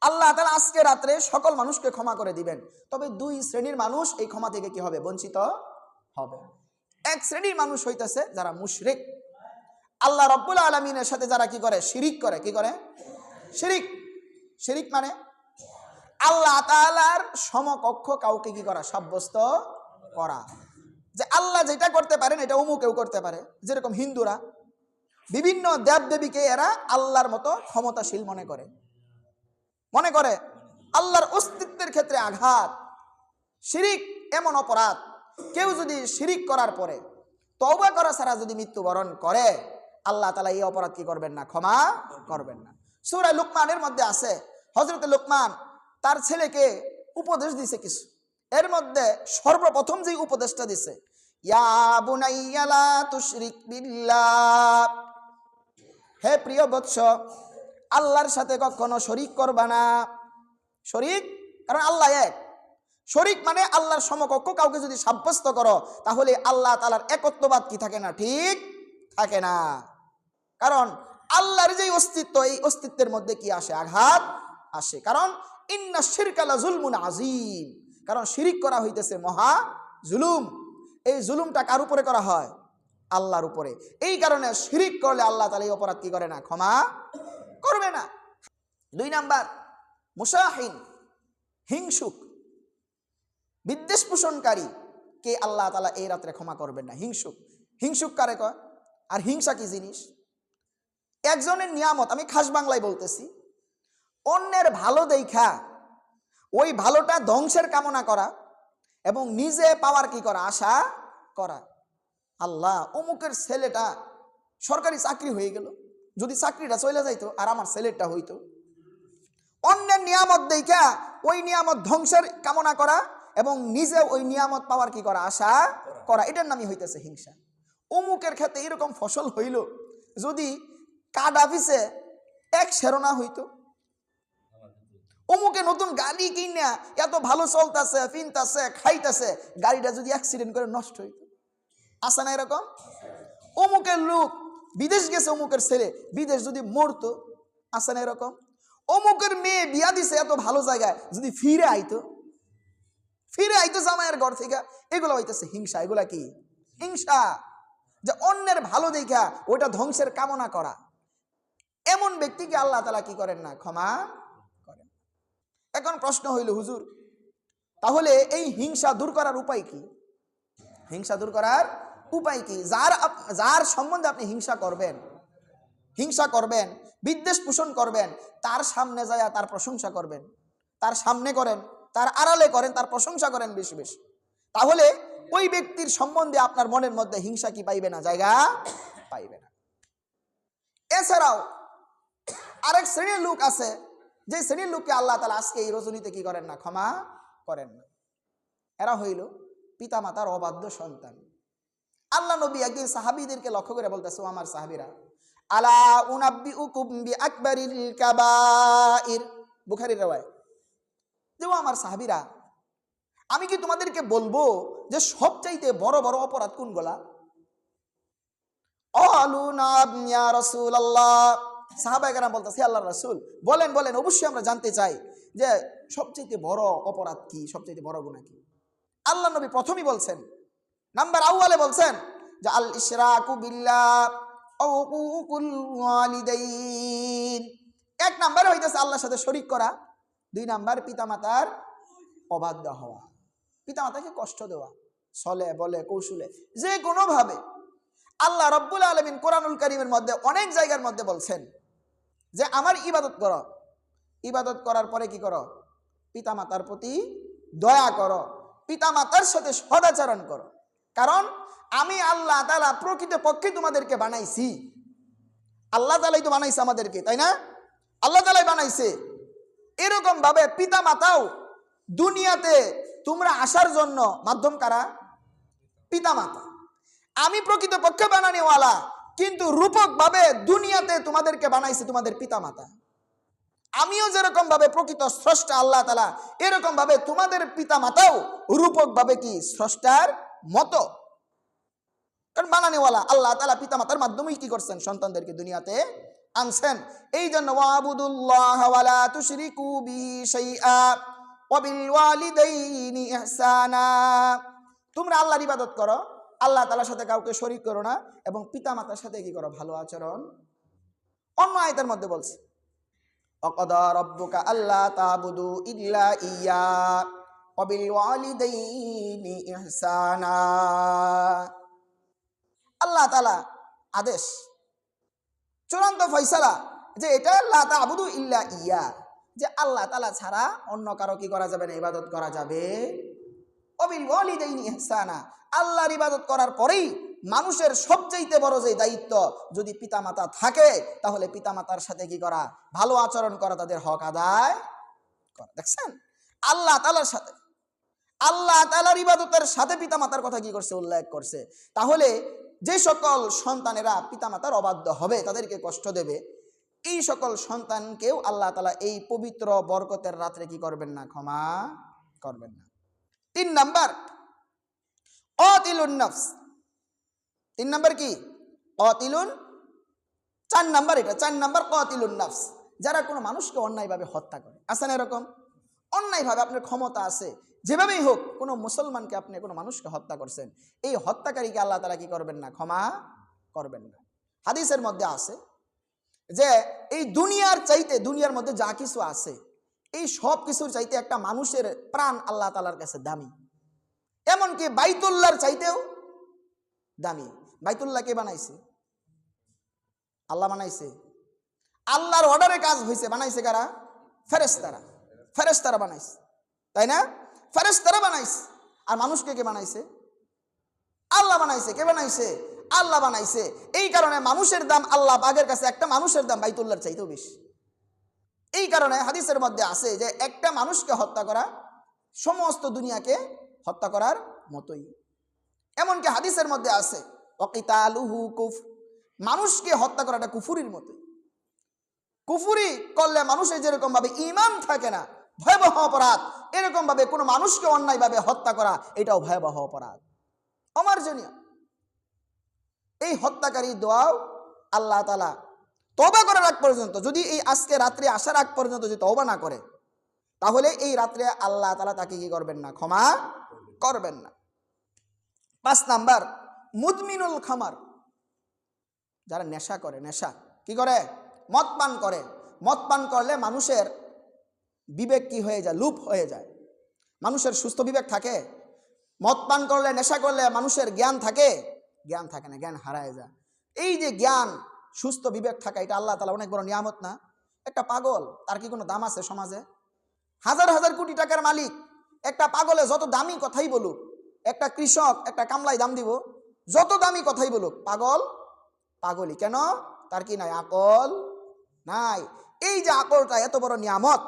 আল্লাহ তাআলা আজকে রাত্রে সকল মানুষকে ক্ষমা করে দিবেন, তবে দুই শ্রেণীর মানুষ এই ক্ষমা থেকে কি হবে? বঞ্চিত হবে। এক শ্রেণীর মানুষ হইতেছে যারা মুশরিক, আল্লাহ রাব্বুল আলামিনের সাথে যারা কি করে? শিরিক করে। কি করে? শিরিক। শিরিক মানে আল্লাহ তাআলার সমকক্ষ কাউকে কি করা? সাব্যস্ত করা। যে আল্লাহ যেটা করতে পারেন এটা অমুকেও করতে পারে। যেরকম হিন্দুরা বিভিন্ন দেবদেবীকে এরা আল্লাহর মতো ক্ষমতাশীল মনে করে আল্লাহর অস্তিত্বের ক্ষেত্রে আঘাত। শিরিক এমন অপরাধ, কেউ যদি শিরিক করার পরে তওবা করা ছাড়া যদি মৃত্যুবরণ করে, আল্লাহ তাআলা এই অপরাধ কি করবেন না? ক্ষমা করবেন না। সূরা লুকমানের মধ্যে আছে, হযরত লুকমান তার ছেলেকে উপদেশ দিছে কিছু। এর মধ্যে সর্বপ্রথম যে উপদেশটা দিছে, ইয়া বুনাইয়া লা তুশরিক বিল্লাহ, হে প্রিয় বৎস, আল্লাহর সাথে কখনো শরীক করবা না। শরীক, কারণ আল্লাহ এক। শরীক মানে আল্লাহর সমকক্ষ কাউকে যদি সাব্যস্ত করো, তাহলে আল্লাহ তাআলার একত্ববাদ কি থাকে না? ঠিক থাকে না। কারণ আল্লাহর যে অস্তিত্ব, এই অস্তিত্বের মধ্যে কি আসে? আঘাত আসে। কারণ ইন্না শিরকা লা যুলমুন আযীম, কারণ শিরিক করা হইতেছে মহা জুলুম। এই জুলুমটা কার উপরে করা হয়? আল্লাহর উপরে। এই কারণে শিরিক করলে আল্লাহ তাআলা এই অপরাধ কি করে না? ক্ষমা করবে না। 2 নাম্বার, মুশাহিন, হিংসুক, বিদ্বেষ পোষণকারী কে আল্লাহ তাআলা এই রাত্রে ক্ষমা করবেন না। হিংসুক। হিংসুক কারে কয়? আর হিংসা কি জিনিস? একজনের নিয়ামত, আমি খাস বাংলায় বলতেছি, অন্যের ভালো দেখা ওই ভালোটা ধ্বংসের কামনা করা এবং নিজে পাওয়ার কি করা? আশা করা। আল্লাহ, অমুকের ছেলেটা সরকারি চাকরি হয়ে গেল, যদি চাকরিটা চলে যাইতো আর আমার ছেলেটা হইতো। অন্যের নিয়ামত দেখা ওই নিয়ামত ধ্বংসের কামনা করা এবং নিজে ওই নিয়ামত পাওয়ার কি করা? আশা করা। এটার নামই হইতেছে হিংসা। অমুকের ক্ষেত্রে এরকম ফসল হইল, যদি কাডাফিসে এক সেরনা হইতো। অমুকে নতুন গাড়ি কিনা এত ভালো চলতেছে, ফিনতেছে, খাইতেছে, গাড়িটা যদি অ্যাক্সিডেন্ট করে নষ্ট হইতো। আসে না এরকম? অমুকের লোক বিদেশ গেছে, অমুকের ছেলে বিদেশ যদি মরতো। আসে না এরকম? অমুকের মেয়ে বিয়া দিছে এত ভালো জায়গায়, যদি ফিরে আইতো জামাইয়ের ঘর থেকে। এগুলো হইতেছে হিংসা। এগুলা কি? হিংসা। যে অন্যের ভালো দেখা ওটা ধ্বংসের কামনা করা, এমন ব্যক্তিকে আল্লাহ তাআলা কি করেন না? ক্ষমা করেন। এখন প্রশ্ন হইল, হুজুর, তাহলে এই হিংসা দূর করার উপায় কি? হিংসা দূর করার উপায় কি? যার সম্বন্ধে আপনি হিংসা করবেন, বিদ্বেষ পোষণ করবেন, তার সামনে যায় তার প্রশংসা করবেন। তার সামনে করেন, তার আড়ালে করেন, তার প্রশংসা করেন বেশি বেশি। তাহলে ওই ব্যক্তির সম্বন্ধে আপনার মনের মধ্যে হিংসা কি পাইবে না? জায়গা পাইবে না। এছাড়াও আরেক শ্রেণীর লোক আছে, যে শ্রেণীর লোককে আল্লাহ তাআলা আজকে এই রজনীতে কি করেন না? ক্ষমা করেন না। এরা হইল পিতামাতার অবাধ্য সন্তান। আল্লাহ নবী একদিন সাহাবীদেরকে লক্ষ্য করে বলতেছে, ও আমার সাহাবীরা, আলা উনাব্বিউকুম বিআকবারিল কাবাইর, বুখারীর riwayat, যে ও আমার সাহাবীরা, আমি কি তোমাদেরকে বলবো যে সবচাইতে বড় বড় অপরাধ কোনগুলা? ক্বালু নাম ইয়া রাসূলুল্লাহ, সাহাবায়ে কেরাম বলতেছে, আল্লাহর রাসূল বলেন বলেন, অবশ্যই আমরা জানতে চাই যে সবচাইতে বড় অপরাধ কি, সবচাইতে বড় গুনাহ কি? আল্লাহ নবী প্রথমেই বলছেন, নাম্বার আউয়ালে বলছেন যে আল ইশরাকু বিল্লাহ আও উকুল ওয়ালিদাইন। এক নাম্বার হইতেছে আল্লাহর সাথে শরীক করা। 2 নাম্বার পিতামাতার অবাধ্য হওয়া, পিতামাতাকে কষ্ট দেওয়া, ছলে বলে কৌশলে যে কোনো ভাবে। আল্লাহ রাব্বুল আলামিন কোরআনুল কারীমের মধ্যে অনেক জায়গার মধ্যে বলছেন যে আমার ইবাদত করো, ইবাদত করার পরে কি করো? পিতামাতার প্রতি দয়া করো, পিতামাতার সাথে সদাচরণ করো। কারণ আমি আল্লাহ তাআলা প্রকৃতপক্ষে তোমাদেরকে বানাইছি। আল্লাহ তাআলাই তো বানাইছে আমাদেরকে, তাই না? আল্লাহ তাআলাই বানাইছে। এরকম ভাবে পিতামাতাও দুনিয়াতে তোমরা আসার জন্য মাধ্যম কারা? পিতামাতা। আমি প্রকৃতপক্ষে বানানিওয়ালা, কিন্তু রূপক ভাবে দুনিয়াতে তোমাদেরকে বানাইছে তোমাদের পিতামাতা। আমিও যেরকম ভাবে প্রকৃত স্রষ্টা আল্লাহ তাআলা, এরকম ভাবে তোমাদের পিতামাতাও রূপক ভাবে কি স্রষ্টার মতো। কারণ বানানিওয়ালা আল্লাহ তাআলা পিতামাতার মাধ্যমেই কি করছেন? সন্তানদেরকে দুনিয়াতে আনছেন। এই জন্য ওয়াবুদুল্লাহ ওয়ালা তুশরিকু বিহি শাইআ ওয়া বিল ওয়ালিদাইনি ইহসানা, তোমরা আল্লাহর ইবাদত করো, আল্লাহ তাআলার সাথে কাউকে শরীক করো না, এবং পিতামাতার সাথে কি করো, ভালো আচরণ। অন্য আয়াতের মধ্যে বলছে ওয়াকাদা রাব্বুকা আল্লা তা'বুদু ইল্লা ইয়্যা ওয়া বিল ওয়ালিদাইনি ইহসানা। আল্লাহ তাআলা আদেশ, চূড়ান্ত ফয়সালা যে এটা লা তা'বুদু ইল্লা ইয়্যা, যে আল্লাহ তাআলা ছাড়া অন্য কারো কি করা যাবে না, ইবাদত করা যাবে। ওয়া বিল ওয়ালিদাইনি ইহসানা, আল্লাহর ইবাদত করার পরেই মানুষের সবচেয়ে বড় যে দায়িত্ব, যদি পিতামাতা থাকে তাহলে পিতামাতার সাথে কি করা, ভালো আচরণ করা, তাদের হক আদায় করা। দেখছেন, আল্লাহ তাআলার সাথে, আল্লাহ তাআলার ইবাদতের সাথে পিতামাতার কথা কি করছে, উল্লেখ করছে। তাহলে যে সকল সন্তানেরা পিতামাতার অবাধ্য হবে, তাদেরকে কষ্ট দেবে, এই সকল সন্তানকেও আল্লাহ তাআলা এই পবিত্র বরকতের রাত্রে কি করবেন না, ক্ষমা করবেন না। 3 নাম্বার কাতিলুন নফস। 3 নাম্বার কি, কাতিলুন। 4 নাম্বার এটা, 4 নাম্বার কাতিলুন নফস, যারা কোনো মানুষকে অন্যায়ভাবে হত্যা করে। আছে না এরকম? অন্যায়ভাবে আপনার ক্ষমতা আছে, যেভাবেই হোক কোনো মুসলমানকে আপনি কোনো মানুষকে হত্যা করছেন, এই হত্যাকারীকে আল্লাহ তাআলা কি করবেন না, ক্ষমা করবেন না। হাদিসের মধ্যে আছে যে এই দুনিয়ার চাইতে, দুনিয়ার মধ্যে যা কিছু আছে এই সব কিছুর চাইতে একটা মানুষের প্রাণ আল্লাহ তাআলার কাছে দামি। এমনকি বাইতুল্লাহর চাইতেও দামি। বাইতুল্লাহ কে বানাইছে? আল্লাহ বানাইছে। আল্লাহর অর্ডারে কাজ হয়েছে, বানাইছে কারা? ফেরেশতারা। ফেরেশতারা বানাইছে, তাই না? ফেরেশতারা বানাইছে। আর মানুষকে কে বানাইছে? আল্লাহ বানাইছে। কে বানাইছে? আল্লাহ বানাইছে। এই কারণে মানুষের দাম আল্লাহ পাকের কাছে একটা মানুষের দাম বাইতুল্লাহর চাইতেও বেশি। এই কারণে হাদিসের মধ্যে আছে যে একটা মানুষকে হত্যা করা সমস্ত দুনিয়াকে হত্যা করার মতোই। এমনকি হাদিসের মধ্যে আছে ওয়াকিতালুহু কুফর, মানুষকে হত্যা করাটা কুফুরির মতোই। কুফুরি করলে মানুষের যেরকম ভাবে ঈমান থাকে না, ভয়াবহ অপরাধ, এরকম ভাবে কোনো মানুষকে অন্যায়ভাবে হত্যা করা এটাও ভয়াবহ অপরাধ, অমার্জনীয়। এই হত্যাকারী দোয়াও আল্লাহ তাআলা তওবা করার আগ পর্যন্ত, যদি এই আজকে রাত্রে আসার আগ পর্যন্ত যদি তওবা না করে, তাহলে এই রাত্রে আল্লাহ তাআলা তাকে কি করবেন না, ক্ষমা করবেন না। 5 নাম্বার মুদমিনুল খামার, যারা নেশা করে, নেশা কি করে, মদ পান করে। মদ পান করলে মানুষের বিবেক কি হয়ে যায়, লুপ হয়ে যায়। মানুষের সুস্থ বিবেক থাকে? মদ পান করলে, নেশা করলে মানুষের জ্ঞান থাকে? জ্ঞান থাকে না, জ্ঞান হারায় যায়। এই যে জ্ঞান, সুস্থ বিবেক থাকা, এটা আল্লাহ তাআলা অনেক বড় নিয়ামত না? একটা পাগল, তার কি কোনো দাম আছে সমাজে? হাজার হাজার কোটি টাকার মালিক একটা পাগলে যত দামি কথাই বলুক, একটা কৃষক একটা কামলাই দাম দিব, যত দামি কথাই বলুক, পাগল পাগলই। কেন? তার কি নাই, আকল নাই। এই যে আকলটা এত বড় নিয়ামত,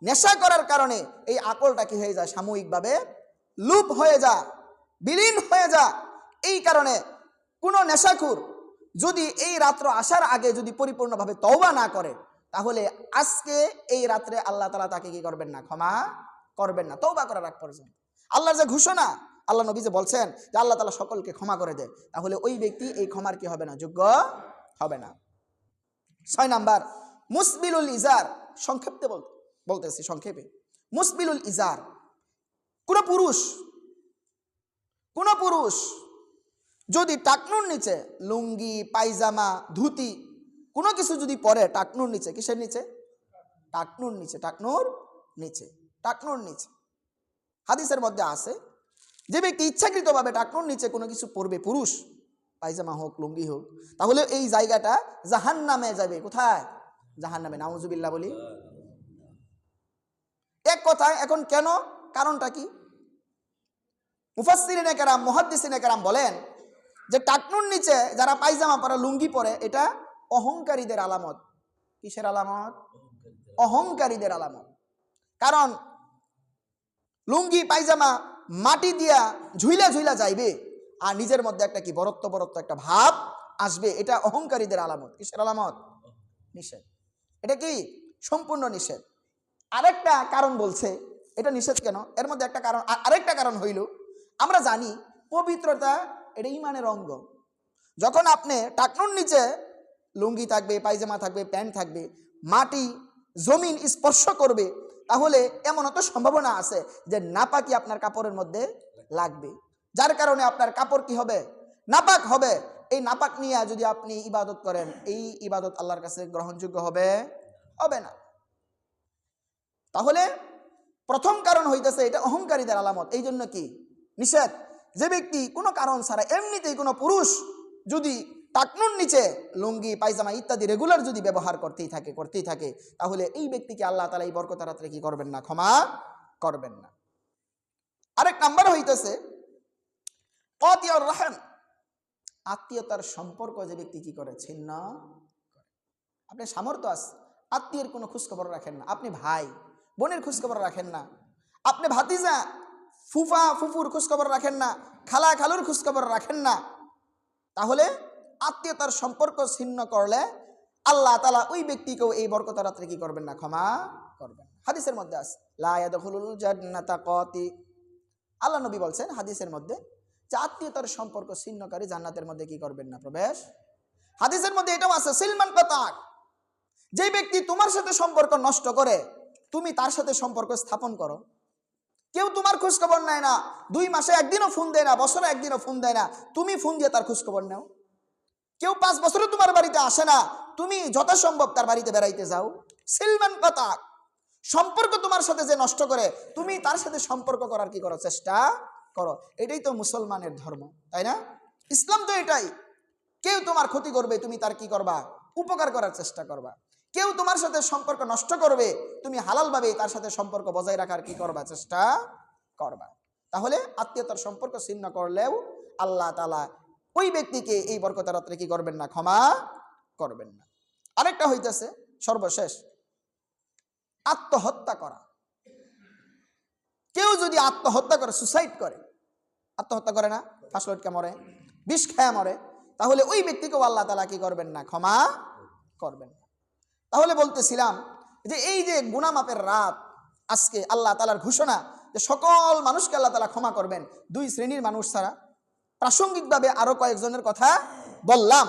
নেশা করার কারণে এই আকলটা কি হয়ে যায়, সাময়িকভাবে লুপ হয়ে যায়, বিলীন হয়ে যায়। এই কারণে কোনো নেশাখোর যদি এই রাত্র আসার আগে যদি পরিপূর্ণভাবে তওবা না করে, তাহলে আজকে এই রাত্রে আল্লাহ তাআলা তাকে কি করবেন না, ক্ষমা করবেন না, তওবা করার আগ পর্যন্ত। আল্লাহর যে ঘোষণা, আল্লাহ নবী যে বলছেন যে আল্লাহ তাআলা সকলকে ক্ষমা করে দেয়, তাহলে ওই ব্যক্তি এই ক্ষমার কি হবে না, যোগ্য হবে না। 6 নাম্বার মুসবিলুল ইজার, সংক্ষেপে বলতেছি সংক্ষেপে। মুসবিলুল ইজার, কোন পুরুষ যদি টাকনুর নিচে লুঙ্গি, পায়জামা, ধুতি কোনো কিছু যদি পরে টাকনুর নিচে, কিসের নিচে? টাকনুর নিচে, টাকনুর নিচে, টাকনুর নিচে। হাদিসের মধ্যে আছে যে ব্যক্তি ইচ্ছাকৃতভাবে টাকনুর নিচে কোনো কিছু পরবে, পুরুষ, পায়জামা হোক, লুঙ্গি হোক, তাহলে এই জায়গাটা জাহান্নামে যাবে। কোথায়? জাহান্নামে। নাউজুবিল্লাহ বলি। এক কথায়, এখন কেন, কারণটা কি? মুফাসসিরিনে কেরাম, মুহাদ্দিসিনে কেরাম বলেন যে টাকনুর নিচে যারা পায়জামা পরে, লুঙ্গি পরে, এটা অহংকারীদের আলামত। কিসের আলামত? অহংকারীদের আলামত। কারণ লুঙ্গি পায়জামা মাটি দিয়া ঝুইলা ঝুইলা যাইবে, আর নিজের মধ্যে একটা কি বরত্ব একটা ভাব আসবে, এটা অহংকারীদের আলামত। কিসের আলামত? নিষেধ। এটা কি সম্পূর্ণ নিষেধ। আরেকটা কারণ বলছে এটা নিষেধ কেন, এর মধ্যে একটা কারণ, আরেকটা কারণ হইল, আমরা জানি পবিত্রতা এটা ঈমানের অঙ্গ। যখন আপনি টাকনুর নিচে লুঙ্গি থাকবে, পায়জামা থাকবে, প্যান্ট থাকবে, মাটি জমিন স্পর্শ করবে, তাহলে এমনও তো সম্ভাবনা আছে যে নাপাকি আপনার কাপড়ের মধ্যে লাগবে, যার কারণে আপনার কাপড় কি হবে, নাপাক হবে। এই নাপাক নিয়ে যদি আপনি ইবাদত করেন, এই ইবাদত আল্লাহর কাছে গ্রহণযোগ্য হবে হবে না। তাহলে প্রথম কারণ হইতেছে এটা অহংকারীদের আলামত, এই জন্য কি নিষেধ। যে ব্যক্তি কোনো কারণ ছাড়া এমনিতেই কোনো পুরুষ যদি টাকনুর নিচে লুঙ্গি পায়জামা ইত্যাদি রেগুলার যদি ব্যবহার করতেই থাকে, তাহলে এই ব্যক্তিকে আল্লাহ তাআলা এই বরকত রাত্রে কি করবেন না, ক্ষমা করবেন না। আরেক নাম্বার হইতেছে কতিয়ার রহম, আত্মীয়তার সম্পর্ক যে ব্যক্তি কি করে, ছিন্ন করে। আপনি সামর্থ্য আছে, আত্মীয়ের কোনো খোঁজখবর রাখেন না, আপনি ভাই বোনের খোঁজখবর রাখেন না, আপনি ভাতিজা ফুফা ফুফুর খোঁজখবর রাখেন না, খালা খালুর খোঁজখবর রাখেন না, তাহলে আত্মীয়তার সম্পর্ক ছিন্ন করলে আল্লাহ তাআলা ওই ব্যক্তিকেও এই বরকত রাত্রে কি করবেন না, ক্ষমা করবেন। হাদিসের মধ্যে আছে লা ইয়াদখুলুল জান্নাতা কাতি, আল্লাহ নবী বলছেন হাদিসের মধ্যে যে আত্মীয়তার সম্পর্ক ছিন্নকারী জান্নাতের মধ্যে কি করবেন না, প্রবেশ। হাদিসের মধ্যে এটাও আছে সিলমান কাতাক, যে ব্যক্তি তোমার সাথে সম্পর্ক নষ্ট করে তুমি তার সাথে সম্পর্ক স্থাপন করো। কেউ তোমার খোঁজ খবর নেয় না, 2 মাসে একদিনও ফোন দেয় না, বছরে একদিনও ফোন দেয় না, তুমি ফোন দিয়ে তার খোঁজ খবর নাও। কেউ 5 বছরে তোমার বাড়িতে আসে না, তুমি যথাসম্ভব তার বাড়িতে বেড়াইতে যাও। সিলমান কাতাক, সম্পর্ক তোমার সাথে যে নষ্ট করে তুমি তার সাথে সম্পর্ক করার কি করো, চেষ্টা করো। এটাই তো মুসলমানের ধর্ম, তাই না? ইসলাম তো এটাই। কেউ তোমার ক্ষতি করবে, তুমি তার কি করবা, উপকার করার চেষ্টা করবা। কেউ তোমার সাথে সম্পর্ক নষ্ট করবে, তুমি হালালভাবে তার সাথে সম্পর্ক বজায় রাখার কি করবা, চেষ্টা করবা। তাহলে আত্মীয়তার সম্পর্ক ছিন্ন করলেও আল্লাহ তাআলা ওই ব্যক্তিকে এই বরকত রাত্রে কি করবেন না, ক্ষমা করবেন না। আরেকটা হইতেছে সর্বশেষ আত্মহত্যা করা। কেউ যদি আত্মহত্যা করে, সুসাইড করে, আত্মহত্যা করে না, ফাঁস লটকে মরে, বিষ খেয়ে মরে, তাহলে ওই ব্যক্তিকেও আল্লাহ তাআলা কি করবেন না, ক্ষমা করবেন না। তাহলে বলতেছিলাম যে এই যে গুনাহ মাপের রাত, আজকে আল্লাহ তাআলার ঘোষণা যে সকল মানুষকে আল্লাহ তাআলা ক্ষমা করবেন, 2 শ্রেণীর মানুষ ছাড়া। প্রাসঙ্গিকভাবে আরো কয়েকজনের কথা বললাম।